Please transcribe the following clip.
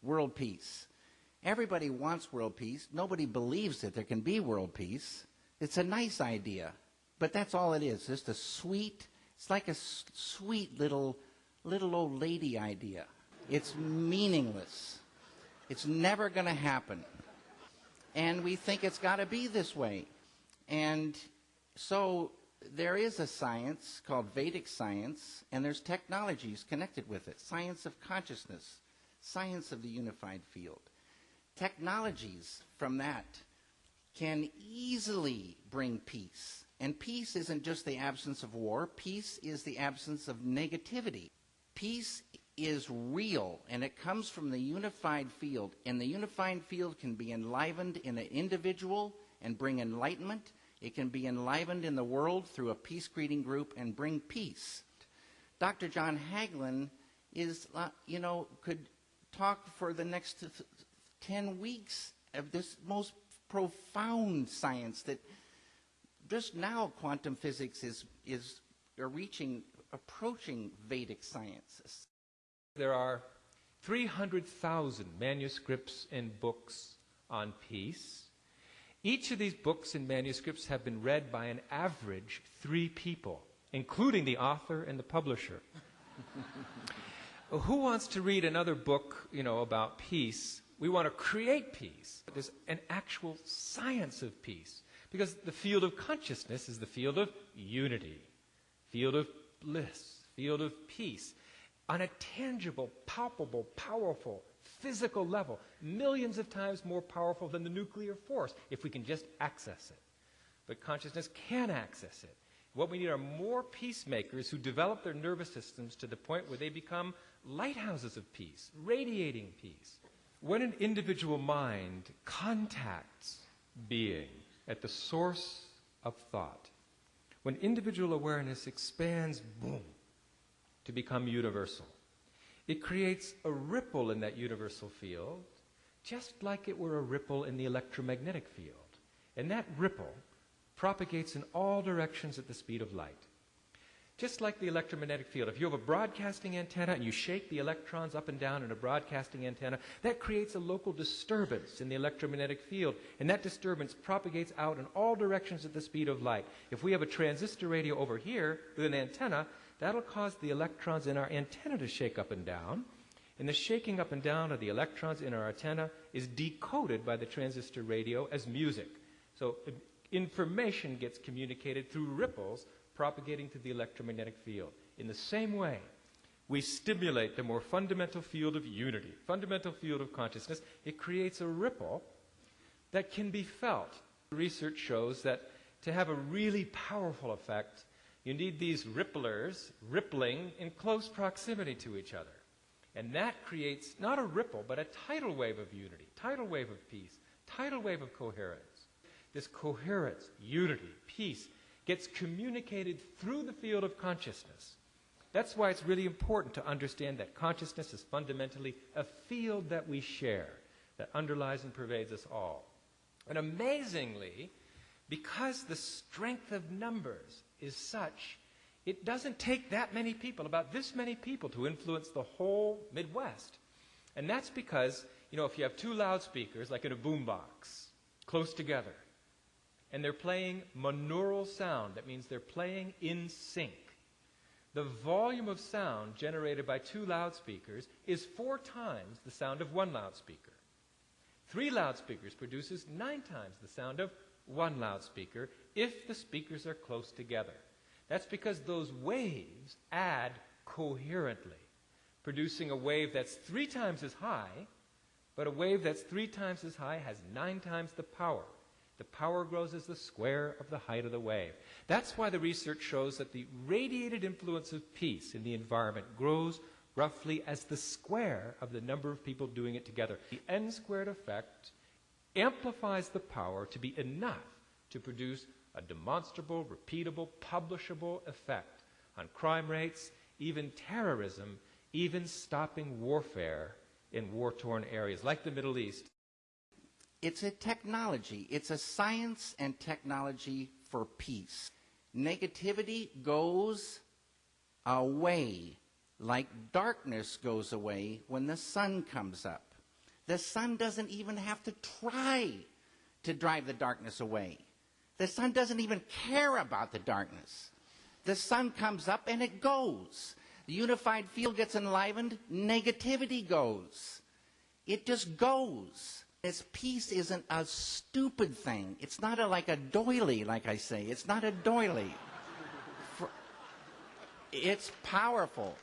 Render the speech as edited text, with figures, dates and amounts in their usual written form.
world peace. Everybody wants world peace. Nobody believes that there can be world peace. It's a nice idea, but that's all it is. Just a sweet, it's like a sweet little old lady idea. It's meaningless. It's never going to happen. And we think it's got to be this way. And so there is a science called Vedic science, and there's technologies connected with it. Science of consciousness, science of the unified field. Technologies from that can easily bring peace. And peace isn't just the absence of war. Peace is the absence of negativity. Peace is real, and it comes from the unified field. And the unified field can be enlivened in an individual and bring enlightenment. It can be enlivened in the world through a peace-creating group and bring peace. Dr. John Hagelin could talk for the next 10 weeks of this most profound science that just now quantum physics is approaching Vedic science. There are 300,000 manuscripts and books on peace. Each of these books and manuscripts have been read by an average 3 people, including the author and the publisher. Who wants to read another book, about peace? We want to create peace. There's an actual science of peace, because the field of consciousness is the field of unity, field of bliss, field of peace, on a tangible, palpable, powerful, physical level, millions of times more powerful than the nuclear force, if we can just access it. But consciousness can access it. What we need are more peacemakers who develop their nervous systems to the point where they become lighthouses of peace, radiating peace. When an individual mind contacts being at the source of thought, when individual awareness expands, boom, to become universal, it creates a ripple in that universal field, just like it were a ripple in the electromagnetic field. And that ripple propagates in all directions at the speed of light. Just like the electromagnetic field, if you have a broadcasting antenna and you shake the electrons up and down in a broadcasting antenna, that creates a local disturbance in the electromagnetic field, and that disturbance propagates out in all directions at the speed of light. If we have a transistor radio over here with an antenna, that'll cause the electrons in our antenna to shake up and down, and the shaking up and down of the electrons in our antenna is decoded by the transistor radio as music. So information gets communicated through ripples propagating through the electromagnetic field. In the same way, we stimulate the more fundamental field of unity, fundamental field of consciousness. It creates a ripple that can be felt. Research shows that to have a really powerful effect, you need these ripplers rippling in close proximity to each other. And that creates not a ripple, but a tidal wave of unity, tidal wave of peace, tidal wave of coherence. This coherence, unity, peace, gets communicated through the field of consciousness. That's why it's really important to understand that consciousness is fundamentally a field that we share, that underlies and pervades us all. And amazingly, because the strength of numbers is such, it doesn't take that many people, about this many people, to influence the whole Midwest. And that's because, if you have 2 loudspeakers, like in a boombox, close together, and they're playing monaural sound, that means they're playing in sync, the volume of sound generated by 2 loudspeakers is 4 times the sound of 1 loudspeaker. 3 loudspeakers produces 9 times the sound of 1 loudspeaker if the speakers are close together. That's because those waves add coherently, producing a wave that's 3 times as high, but a wave that's 3 times as high has 9 times the power. The power grows as the square of the height of the wave. That's why the research shows that the radiated influence of peace in the environment grows roughly as the square of the number of people doing it together. The n-squared effect amplifies the power to be enough to produce a demonstrable, repeatable, publishable effect on crime rates, even terrorism, even stopping warfare in war-torn areas like the Middle East. It's a technology. It's a science and technology for peace. Negativity goes away like darkness goes away when the sun comes up. The sun doesn't even have to try to drive the darkness away. The sun doesn't even care about the darkness. The sun comes up and it goes. The unified field gets enlivened, negativity goes. It just goes. This peace isn't a stupid thing. It's not like a doily, like I say. It's not a doily. It's powerful.